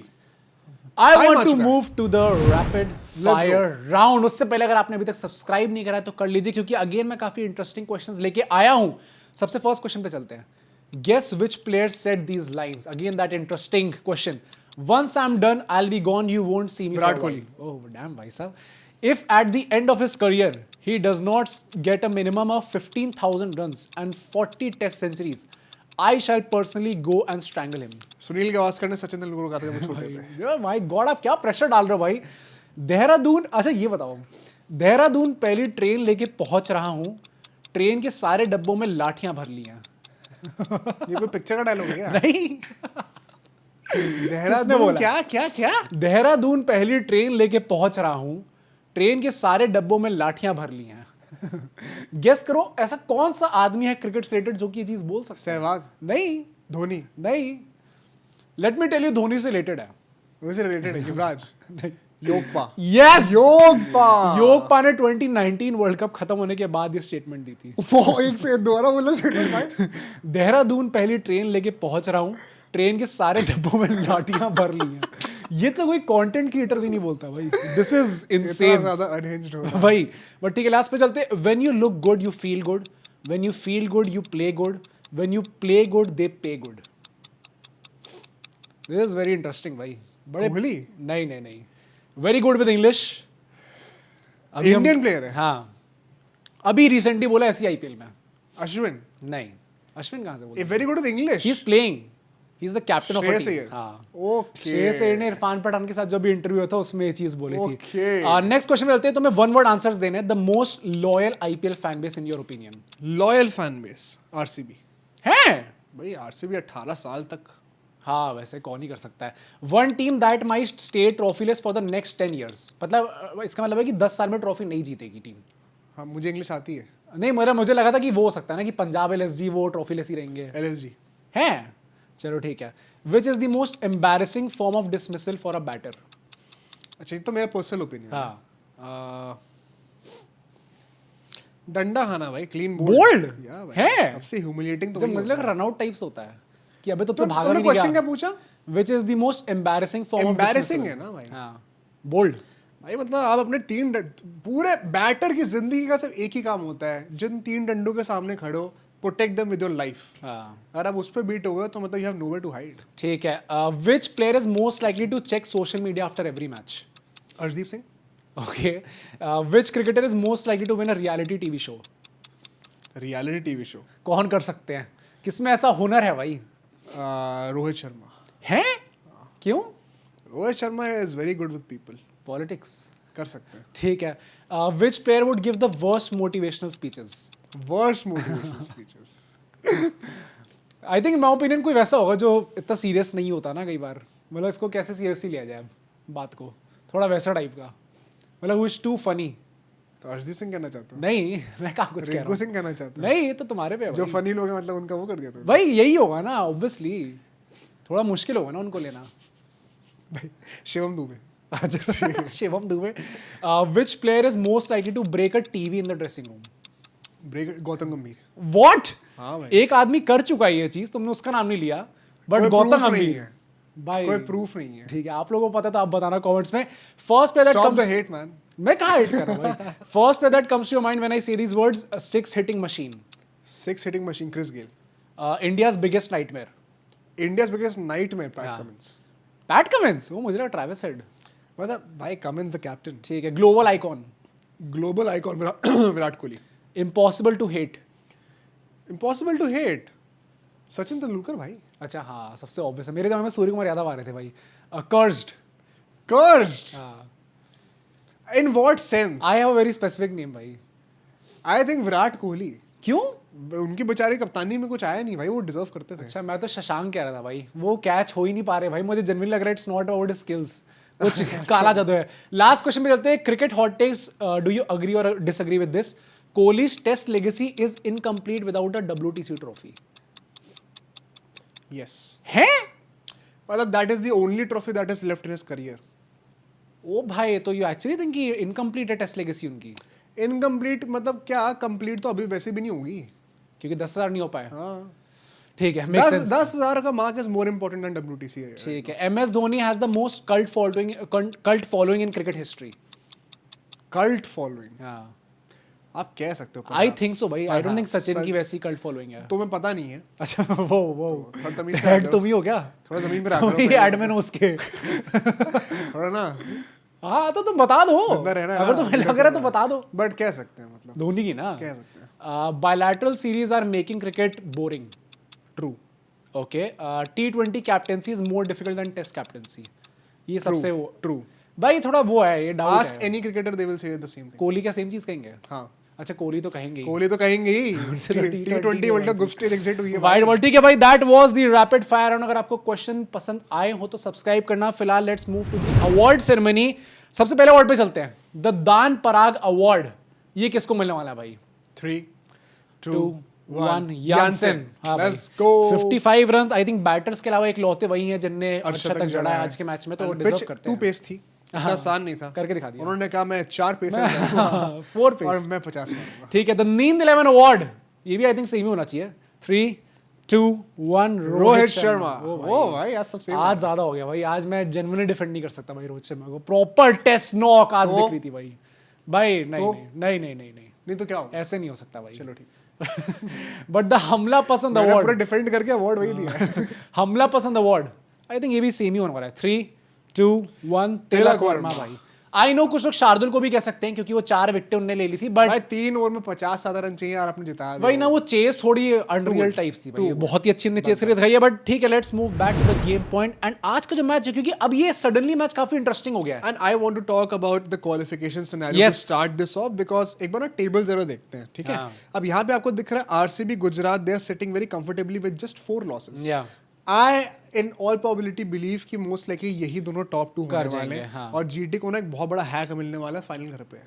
I time want आ to चुका है। move to the rapid Let's fire round. उससे पहले अगर आपने अभी तक subscribe नहीं करा है तो कर लीजिए, क्योंकि अगेन मैं काफी इंटरेस्टिंग क्वेश्चंस लेके आया हूं। सबसे फर्स्ट क्वेश्चन पे चलते हैं। Guess which player said these lines? Again that interesting question. Once I'm done, I'll be gone. You won't see me. Virat for a while. Oh damn, भाई साहब. If at the end of his career he does not get a minimum of 15,000 runs and 40 test centuries, I shall personally go and strangle him. Sunil Gavaskar ने सचिन तेंदुलकर को कहा था कि वो छोटे थे। माय गॉड, आप क्या प्रेशर डाल रहे हो भाई। देहरादून, अच्छा ये बताओ, देहरादून पहली ट्रेन लेके पहुंच रहा हूं, ट्रेन के सारे डब्बों में लाठियां भर ली हैं। ये कोई पिक्चर का डायलॉग है क्या? नहीं, देहरादून बोला? क्या क्या क्या? देहरादून पहली ट्रेन लेके पहुंच रहा हूं, ट्रेन के सारे डब्बों में लाठियां भर ली हैं। गेस करो ऐसा कौन सा आदमी है क्रिकेट से रिलेटेड जो कि ये चीज बोल सकता है? सहवाग, नहीं धोनी, नहीं, let me tell you, Dhoni से रिलेटेड है। वैसे रिलेटेड है। युवराज, योगपा, यस, योगपा, योगपा ने 2019 वर्ल्ड कप खत्म होने के बाद ये स्टेटमेंट दी थी। वो एक से दोबारा बोलो स्टेटमेंट भाई। देहरादून पहली ट्रेन लेके पहुंच रहा हूं, ट्रेन के सारे डब्बों में लाठियां भर ली हैं। ये तो कोई कंटेंट क्रिएटर भी नहीं बोलता भाई, दिस इज इतना इनसेन ज्यादा अनहिंज्ड हो रहा है। भाई। बट ठीक है, लास्ट पे चलते। When you look good you feel good, when you feel good you play good, when you play good they pay good. This is very interesting भाई। बड़े कोहली? नहीं नहीं नहीं, very good with English. Indian player है। हाँ, अभी recently बोला ऐसी आईपीएल में। अश्विन, नहीं, अश्विन कहां से ए बोला? Very good with English. He is playing, he is the captain of a Shreyas team. Iyer. हाँ, ओके, श्रेयस अय्यर ने इरफान पठान के साथ जो भी इंटरव्यू हुआ था उसमें ये चीज बोली थी। Okay. नेक्स्ट क्वेश्चन में चलते हैं। तुम्हें वन वर्ड आंसर्स देने हैं। The most loyal IPL fan base in your opinion loyal fan base RCB. है? भाई आरसीबी 18 साल तक। हाँ, वैसे कौन ही कर सकता है। One team that might stay trophyless for the next 10 years, मतलब इसका मतलब है कि 10 साल में ट्रॉफी नहीं जीतेगी टीम। हाँ, मुझे इंग्लिश आती है। नहीं, मुझे लगा था कि वो हो सकता है ना कि पंजाब एलएसजी वो ट्रॉफीलेस ही रहेंगे। एलएसजी। हैं? चलो ठीक है। Which is the most embarrassing form of dismissal for a batter? अच्छा, ये तो मेरा पर्सनल ओपिनियन है। हाँ, डंडा खाना भाई, क्लीन बोल्ड है। सबसे ह्यूमिलिएटिंग तो जब वही मुझे होता लगा रन आउट टाइप्स होता है कि अबे तो है। भागा तुमने भी नहीं क्वेश्चन क्या गया। पूछा? विच is the most embarrassing form of embarrassing है ना भाई। हाँ, बोल्ड। भाई मतलब आप अपने पूरे बैटर की जिंदगी का सिर्फ एक ही काम होता है, जिन 3 डंडों के सामने खड़े हो, protect them with your life. हाँ, अगर आप उस पे बीट हो गए तो मतलब you have nowhere to hide. ठीक है। Which player is most likely to check social media after every match? Arshdeep Singh. Okay. Which cricketer is most likely to win a reality TV show? Reality TV show. कौन कर सकते हैं? किसमें ऐसा हुनर है भाई? रोहित शर्मा। हैं? क्यों? Rohit Sharma is very good with people. Politics. कर सकते हैं। ठीक है। Which player would give the worst motivational speeches? Worst motivational speeches. I think my opinion कोई वैसा होगा जो इतना सीरियस नहीं होता ना कई बार, मतलब इसको कैसे सीरियसली लिया जाए बात को, थोड़ा वैसा टाइप का, मतलब वो इज टू फनी। तो अर्शदीप सिंह कहना चाहता हूँ। नहीं, मैं कहाँ कुछ कह रहा रिंकू हूँ। सिंह कहना चाहता हूँ। नहीं, ये तो तुम्हारे पे है जो भाई। फनी लोग हैं मतलब उनका वो कर दिया तुमने। भाई यही होगा ना ऑब्वियसली, थोड़ा मुश्किल होगा ना उनको लेना। भाई Shivam Dube. Shivam Dube. Which player is most likely to break a TV in the dressing room? Break Gautam Gambhir. What? हाँ भाई। एक आदमी कर चुका है ये चीज, तुमने उसका नाम नहीं लिया, बट कोई गौतम proof नहीं गंभीर है। भाई। कोई प्रूफ नहीं है। ठीक है, आप लोगों को पता तो आप बताना कमेंट्स में। First player that Stop the comes, hate man। मैं कहाँ हिट कर रहा हूँ भाई? First player that comes to your mind when I say these words, 6 hitting machine. 6 hitting machine Chris Gayle. India's biggest nightmare? India's biggest nightmare Pat Cummins. Pat Cummins? वो मुझे लगा Travis head. मतलब भाई Cummins the captain, ठीक है, global icon, global icon Virat Kohli, impossible to hate. Impossible to hate Sachin Tendulkar भाई, अच्छा हाँ, सबसे ऑब्वियस है, मेरे दिमाग में सूर्य कुमार यादव आ रहे थे भाई। Cursed, cursed in what sense? I have a very specific name भाई। आई थिंक विराट कोहली, क्यों? उनकी बेचारी कप्तानी में कुछ आया नहीं भाई, वो डिजर्व करते थे। अच्छा, मैं तो शशांक कह रहा था भाई, वो कैच हो ही नहीं पा रहे भाई, मुझे जनरली लग रहा है इट्स नॉट अबाउट स्किल्स, कुछ काला जादू है। लास्ट क्वेश्चन पे चलते हैं, cricket hot takes, do you agree और disagree with this? Kohli's test legacy is incomplete without a WTC trophy. Yes, है? मतलब that is the only trophy that is left in his career. ओ भाई, तो you actually think कि incomplete है test legacy उनकी? Incomplete मतलब क्या, कंप्लीट तो अभी वैसे भी नहीं होगी क्योंकि 10,000 नहीं हो पाए। हाँ, ठीक है, makes sense। 10,000 का mark is more important then WTC है। ठीक है, MS Dhoni has the most cult following in cricket history. Cult following, हाँ, आप कह सकते हो। आई थिंक सो भाई, आई डोंट थिंक सचिन की वैसी कल्ट फॉलोइंग है। तुम्हें पता नहीं है, अच्छा, वो थोड़ा तमीज से हेड रखो। तुम ही हो क्या? थोड़ा जमीन पे रखो तुम ही एडमिन हो उसके। थोड़ा ना, हाँ, तो तुम बता दो, अंदर है ना, अगर तुम्हें लग रहा है तो बता दो। बट कह सकते हैं, मतलब धोनी की ना, कह सकते हैं। Bilateral series are making cricket boring. True, okay, T20 captaincy is more difficult than test captaincy. ये सबसे वो ट्रू। भाई थोड़ा वो है, ये डाउट आस्क है। Any cricketer they will say the same thing. Kohli का सेम चीज कहेंगे? हाँ, अच्छा, कोहली तो कहेंगे ही। कोहली तो कहेंगे ही। T20 world cup group stage exit हुई है वाइड बॉल, ठीक है भाई, that was the rapid fire round. अगर आपको क्वेश्चन पसंद आए हो तो सब्सक्राइब करना। फिलहाल let's move to the award ceremony. सबसे पहले अवार्ड पे चलते हैं, द दान पराग अवार्ड। ये किसको मिलने वाला है भाई? 3, 2, 1 यानसेन। हाँ भाई, let's go. 55 runs. I think batters के अलावा एक लौते वही हैं जिनने अर्शतक जड़ा है आज के मैच में, तो वो डिजर्व करते 2 हैं। पेस थी, इतना आसान नहीं था, करके दिखा दिया उन्होंने कहा मैं 4 पेस 4 पेस, और मैं 50 मारूंगा। ठीक है। द नींद 11 अवार्ड, ये भी आई थिंक सही में होना चाहिए। 3, 2, 1 रोहित शर्मा। ओ भाई आज सब सेम। आज ज्यादा हो गया भाई, आज मैं जेन्युइनली डिफेंड नहीं कर सकता भाई रोहित शर्मा को। प्रॉपर टेस्ट नॉक आज दिख रही थी भाई। भाई नहीं, नहीं तो क्या होगा? ऐसे नहीं हो सकता भाई। चलो ठीक, बट द हमला पसंद मैंने पूरा अवार्ड, डिफेंड करके अवार्ड वही दिया है। हमला पसंद अवार्ड, आई थिंक ये भी सेम ही होने वाला है। 3, 2, 1 तिलक वर्मा भाई। आई नो कुछ लोग शार्दुल को भी कह सकते हैं क्योंकि वो 4 विकेट उन्होंने ले ली थी, बट भाई 3 ओवर में 50 ज्यादा रन चाहिए और आपने जिता दिया। वही ना, वो चेस थोड़ी अनरियल टाइप्स थी भाई, बहुत ही अच्छी चेस करी दिखाई है। बट ठीक है, let's move back to the game point. And आज का जो मैच है, क्योंकि अब ये सडनली मैच काफी इंटरेस्टिंग हो गया है। And I want to talk about the qualification scenario to start this off, because एक बार ना टेबल जरा देखते हैं, ठीक है? अब यहाँ पे आपको दिख रहा है RCB Gujarat, they are sitting very comfortably with just 4 losses. I in all probability believe कि मोस्ट लाइकली यही दोनों टॉप 2 होने वाले हैं। और जीटी को ना एक बहुत बड़ा हैक मिलने वाला है फाइनल घर पे।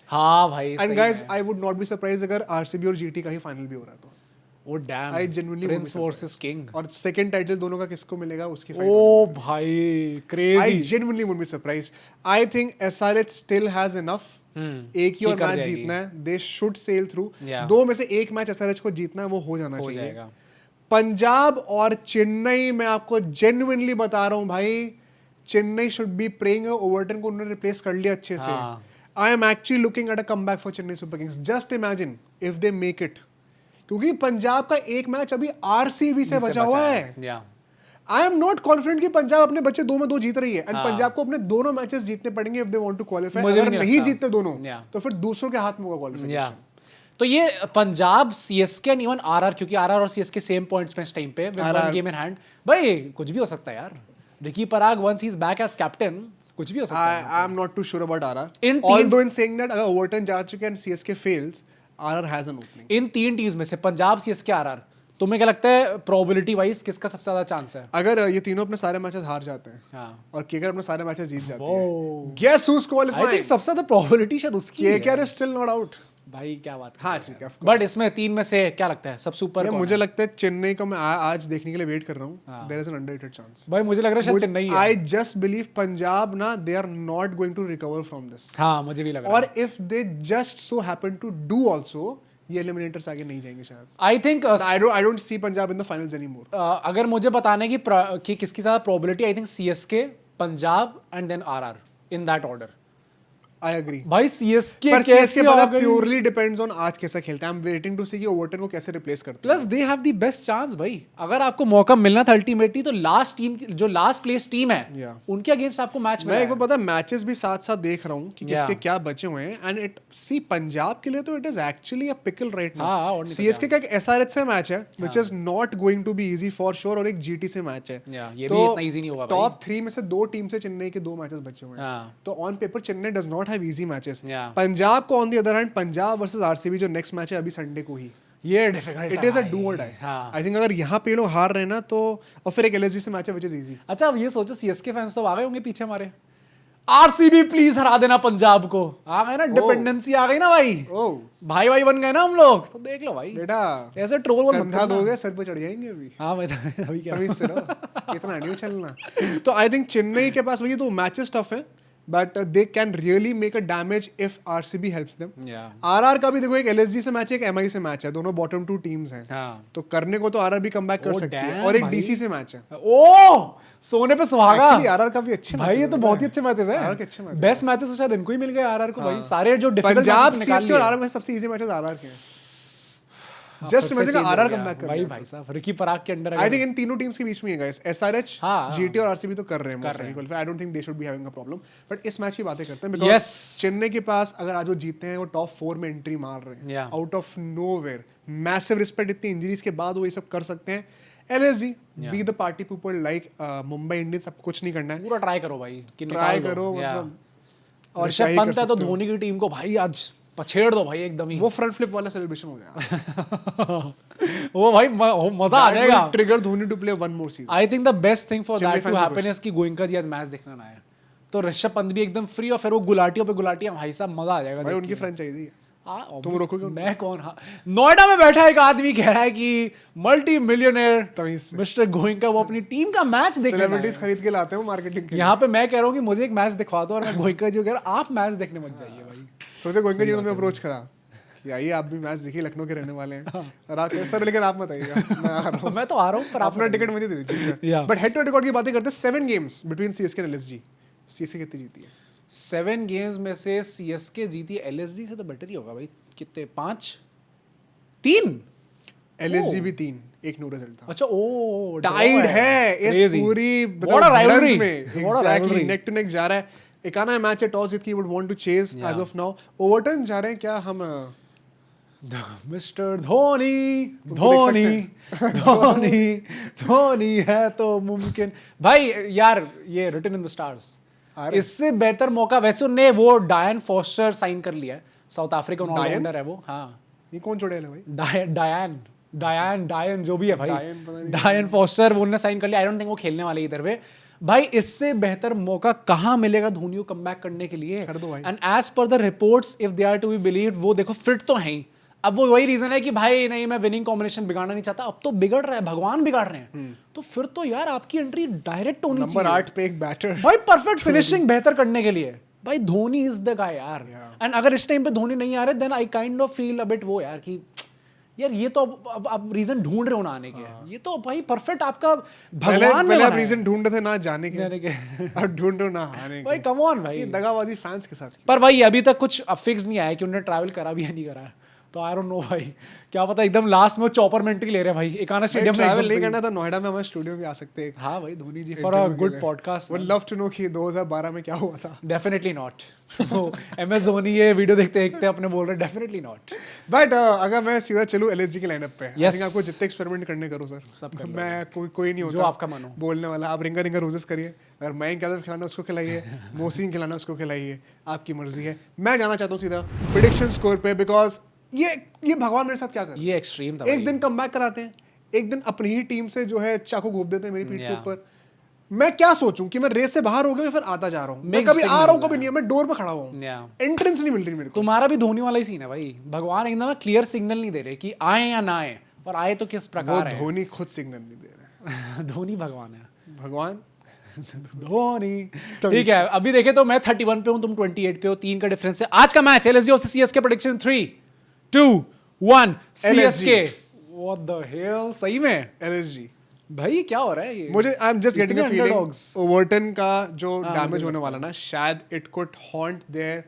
हाँ भाई, and guys, I would not be surprise अगर आरसीबी और जीटी का ही फाइनल भी हो रहा है तो। Oh damn, I genuinely Prince versus king, और सेकंड टाइटल दोनों का किसको मिलेगा उसकी फाइट। ओ भाई I crazy. genuinely would be surprised. I think SRH still has enough. एक ही और मैच जीतना है, they should sail through. 2 में से एक मैच SRH को जीतना है, वो हो जाना चाहिए। पंजाब और चेन्नई, मैं आपको जेन्युइनली बता रहा हूं भाई, Chennai should be praying. Overton को उन्होंने रिप्लेस कर लिया अच्छे से। I am actually looking at a comeback for Chennai super Kings. Just imagine if they make it, क्योंकि पंजाब का एक मैच अभी आरसीबी से बचा हुआ है। आई एम नॉट कॉन्फिडेंट कि पंजाब अपने बच्चे 2 में 2 जीत रही है। एंड पंजाब को अपने दोनों मैचेस जीतने पड़ेंगे if they want to qualify. अगर नहीं जीतते दोनों, तो फिर दूसरों के हाथ में होगा क्वालिफिकेशन। तो ये Punjab, CSK and even RR, क्योंकि आरआर और सीएसके सेम पॉइंट्स पे इस टाइम पे with one game in hand. भाई कुछ भी हो सकता है यार। रिकी Parag once he is back as captain, कुछ भी हो सकता है। I am not too sure about RR, In although in saying that अगर ओवरटन जा चुके हैं and CSK fails, RR has an opening. In 3 teams में से पंजाब, सीएसके, आरआर, तुम्हें क्या लगता है प्रोबेबिलिटी वाइज किसका सबसे ज्यादा चांस है? अगर ये तीनों अपने सारे मैचेस हार जाते हैं, हाँ, और केकेआर अपने सारे मैचेस जीत जाती है, guess who is I qualifying? Think सबसे ज्यादा प्रोबेबिलिटी शायद उसकी है। KKR is still not out. भाई क्या बात है। हाँ ठीक है, बट इसमें 3 में से क्या लगता है सबसे ऊपर? मुझे लगता है चेन्नई को मैं आज देखने के लिए वेट कर रहा हूँ। There is an underrated chance. भाई मुझे लग रहा है शायद चेन्नई है। आई जस्ट बिलीव पंजाब ना, they are not going to recover from this. हाँ, मुझे भी लग रहा है। और if they just so happen to do also, ये एलिमिनेटर्स आगे नहीं जाएंगे शायद। I think I don't see Punjab in the finals anymore. अगर मुझे बताने कि किसकी ज्यादा probability, I think CSK, Punjab and then RR, in that order. I agree. भाई सीएसके पर सीएसके कैसे आ गई? प्योरली डिपेंड्स ऑन आज कैसा खेलता है। आई एम वेटिंग टू सी कि ओवरटन को कैसे रिप्लेस करते plus they have the best chance भाई। अगर आपको मौका मिलना था अल्टीमेटली तो लास्ट टीम जो लास्ट प्लेस टीम है Yeah. उनके अगेंस्ट आपको मैच मैं मिला एक बार पता मैचेस भी साथ साथ देख रहा हूँ कि किसके Yeah. क्या बचे हुए हैं एंड इट सी पंजाब के लिए तो it is actually a pickle right हाँ, नाउ। और नहीं तो सीएसके का एक एसआरएच से मैच है which is not going to be easy for sure और एक जीटी से मैच है। Yeah, ये भी इतना easy नहीं होगा भाई। टॉप 3 में से 2 टीम से चेन्नई के 2 मैचेस बचे हुए हैं। हाँ। तो on paper Chennai does not have easy matches. Yeah. Punjab को on the other hand Punjab versus RCB जो नेक्स्ट मैच है अभी संडे को ही, ये difficult it is a do or die. हाँ। आई थिंक अगर यहाँ पे ये लोग हार रहे हैं ना तो और फिर एक एलएसजी से मैच है व्हिच इज इजी। अच्छा अब ये सोचो सीएसके फैंस तो आ गए होंगे पीछे हमारे, आरसीबी प्लीज हरा देना पंजाब को, आ गए ना, डिपेंडेंसी आ गई ना भाई, ओह भाई भाई बन गए ना हम लोग, तो देख लो भाई बेटा ऐसे ट्रोल वो मत कंधा करना। दोगे सर पे चढ़ जाएंगे अभी। हाँ मैं तो अभी क्या अभी से रहो, इतना नहीं चलना। तो आई थिंक चेन्नई के पास वही तो मैचेस टफ है but they can really make a damage if RCB helps them. Yeah. RR का भी देखो एक एलएसजी से मैच है एक एमआई से मैच है, दोनों बॉटम 2 टीम्स हैं। हाँ। तो करने को तो आरआर भी कमबैक कर Oh, सकती है damn, और एक भाई। डीसी से मैच है। ओ सोने पे सुहागा। एक्चुअली आरआर का भी अच्छे भाई ये तो बहुत ही अच्छे मैचेस RR के अच्छे हैं, matches बेस्ट मैचेस तो शायद इनको ही मिल गए आरआर को भाई, सारे जो डिफिकल्ट पंजाब मैचेस निकाल सीएसके और लिए। आरआर में सबसे इजी मैचेस आरआर के हैं। हाँ, जस्ट फिर से इमेजिन change हो आरआर गया। कमबैक कर भाई रहा है। भाई साहब रिकी पराग के अंडर आई थिंक इन तीनों टीम्स के बीच में ही है गाइस, एसआरएच, हाँ। जीटी और आरसीबी तो कर रहे हैं कर रहे हैं। I don't think they should be having a problem. But इस मैच की बातें करते हैं बिकॉज़ Yes. चेन्नई के पास अगर आज वो जीतते हैं वो टॉप 4 में एंट्री मार रहे हैं Yeah. Out of nowhere. Massive respect, इतनी इंजरीज के बाद वो ये सब कर सकते हैं। LSG be the party people like Mumbai Indians, सब कुछ नहीं करना है, पूरा ट्राई करो भाई कि ट्राई निकाल दो। करो Yeah. मतलब। और ऋषभ क्या ही कर पंत है तो सकते हो। धोनी की टीम को भाई आज पछेड़ दो भाई एकदम ही। वो फ्रंट फ्लिप वाला सेलिब्रेशन हो गया। वो भाई मजा आ जाएगा। Trigger Dhoni to play one more season. I think the best thing for Chennai that to fans को हैपन इज कि गोइंका जी आज मैच देखने ना आए, तो ऋषभ पंत भी एकदम फ्री और फिर वो गुलाटियों पे गुलाटियां, भाई साहब मजा आ जाएगा भाई देख उनकी के। फ्रेंचाइजी है। हाँ, तुम रोकोगे उनको? मैं कौन? हाँ नोएडा में बैठा एक आदमी कह रहा है कि मल्टी मिलियनेयर तमीज से। मिस्टर गोइंका वो अपनी टीम का मैच देखने सेलिब्रिटीज खरीद के लाते हैं वो मार्केटिंग के लिए। यहाँ पे मैं कह रहा हूँ कि मुझे एक मैच दिखवा दो और मैं गोइंका जी को कह रहा हूँ आप मैच देखने मत जाइए भाई। सोचे गोइंका जी ने तुम्हें अप्रोच करा कि आइए आप भी मैच देखिए, लखनऊ के रहने वाले हैं और आप सर लेकिन आप मत आइएगा, मैं आ रहा हूँ। मैं तो आ रहा हूँ पर आप अपना टिकट मुझे दे दीजिए। Yeah. But head to head record की बातें करते हैं। 7 games between CSK and LSG, CSK कितनी जीती है? 7 गेम्स में से सीएसके जीती है, एलएसजी से तो बेटर ही होगा भाई। कितने? 5 3 एलएसजी भी 3, एक नो रिजल्ट था। अच्छा ओ टाइड है इस पूरी What a rivalry. में, What a exactly rivalry. Neck to neck जा रहा है। एक आना मैच है, टॉस जीत के would want to chase as of now. Overton जा रहे हैं क्या हम? मिस्टर धोनी देख धोनी धोनी धोनी है तो मुमकिन भाई यार, ये रिटन इन द स्टार्स। अरे। इससे बेहतर मौका वैसे उन्हें वो डायन फॉस्टर साइन कर लिया है, साउथ अफ्रीकन डायन? ऑलराउंडर है वो। हाँ ये कौन चुड़ैल है भाई? डायन जो भी है भाई, डायन पता नहीं। डायन फॉस्टर वो उन्होंने साइन कर लिया। आई डोंट थिंक वो खेलने वाले इधर पे भाई। इससे बेहतर मौका कहाँ मिलेगा धोनी को कमबैक करने के लिए? कर दो भाई। And as per the reports if they are to be believed, वो देखो फिट तो हैं ही। अब वो वही रीजन है कि भाई नहीं मैं विनिंग कॉम्बिनेशन बिगाड़ना नहीं चाहता, अब तो बिगड़ रहा है, भगवान बिगाड़ रहे हैं, तो फिर तो यार आपकी एंट्री डायरेक्ट होनी नंबर चाहिए 8 पे एक बैटर। भाई, परफेक्ट फिनिशिंग बेहतर करने के लिए। भाई धोनी इज द गाय यार। एंड अगर इस टाइम पे धोनी नहीं आ रहे then I kind of feel a bit वो यार कि यार ये तो अब आप रीजन ढूंढ रहे हो ना आने के, ये तो भाई परफेक्ट आपका भगवान ने पहले आप बनाया रीजन ढूंढ रहे थे ना जाने जाने के, के। अब ढूंढ रहे हो ना आने भाई के। कम ऑन भाई। ये दगाबाजी फैंस के साथ। पर भाई अभी तक कुछ फिक्स नहीं आया कि उन्होंने ट्रैवल करा भी या नहीं करा है, तो आई डोंट नो भाई, क्या पता एकदम लास्ट में चॉपर में एंट्री ले रहे हैं भाई। एक आना स्टेडियम में ट्रैवल एकदम नहीं सही। करना तो नोएडा में हमारे स्टूडियो में आ सकते हैं। हाँ भाई Dhoni ji for a good podcast. Would love to know कि 2012 में क्या हुआ था। Definitely not. एमएस धोनी ये वीडियो देखते देखते अपने बोल रहे डेफिनेटली नॉट। बट अगर मैं सीधा चलूं एलएसजी के लाइनअप पे, आई Yes. थिंक आपको जितने एक्सपेरिमेंट करने करो सर, सब कर मैं कोई नहीं होता जो आपका मन हो। बोलने वाला। आप रिंगा रिंगा रोजेस करिए, अगर मैं क्या खिलाना उसको खिलाइए, मोहसिन खिलाना उसको खिलाइए, आपकी मर्जी है। मैं जाना चाहता हूँ सीधा प्रेडिक्शन स्कोर पे, बिकॉज ये भगवान मेरे साथ क्या कर, ये एक्सट्रीम था एक भाई। दिन कमबैक कराते हैं, एक दिन अपनी ही टीम से जो है चाकू घोप देते हैं मेरी पीठ के Yeah. ऊपर। मैं क्या सोचूं कि मैं रेस से बाहर हो गया फिर आता जा रहा हूँ, मैं Mixed कभी आ signals रहा हूँ कभी हैं। नहीं, मैं डोर पे खड़ा हुआ हूँ, Yeah. एंट्रेंस नहीं मिल रही मेरे को। तुम्हारा भी धोनी वाला ही सीन है भाई, भगवान एकदम क्लियर सिग्नल नहीं दे रहे कि आए या ना आए, और आए तो किस वो प्रकार है। धोनी खुद सिग्नल नहीं दे रहा धोनी भगवान है। है। भगवान धोनी ठीक है। अभी देखे तो मैं 31 पे हूं, तुम 28 पे हो, 3 का डिफरेंस है। आज का match LSG versus CSK, prediction 3 2 1 CSK. What the hell, सही में एलएसजी भाई क्या हो रहा है ये? मुझे आई एम जस्ट गेटिंग अ इतने फीलिंग underdogs। ओवरटन का जो हाँ, डैमेज मुझे होने वाला ना, शायद it could haunt their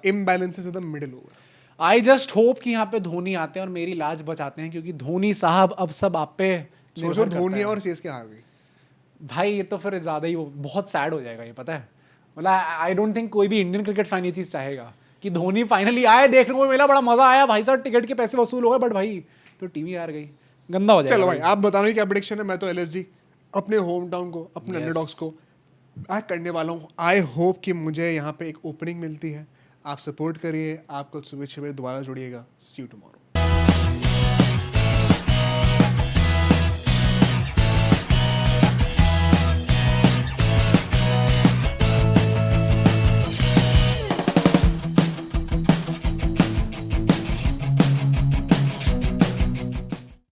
imbalances in the middle over. I just hope कि यहाँ पे धोनी आते हैं और मेरी लाज बचाते हैं, क्योंकि धोनी साहब अब सब आप पे सोचो निर्भर करता धोनी है। और सीएसके हार गई। भाई ये तो फिर ज्यादा ही बहुत सैड हो जाएगा, ये पता है। मतलब आई डोंट थिंक कोई भी इंडियन क्रिकेट फैन ये चीज चाहेगा कि धोनी फाइनली आए, देखने को मिला, बड़ा मजा आया भाई साहब, टिकट के पैसे वसूल हो गए, बट भाई तो टीवी हार गई, गंदा हो जाएगा। चलो भाई आप बताना क्या प्रेडिक्शन है। मैं तो एलएसजी अपने होम टाउन को, अपने अंडरडॉग्स को बैक करने वाला हूँ। आई होप कि मुझे यहाँ पे एक ओपनिंग मिलती है। आप सपोर्ट करिए, आप कल सुबह 6 बजे दोबारा जुड़िएगा। सी यू टुमारो।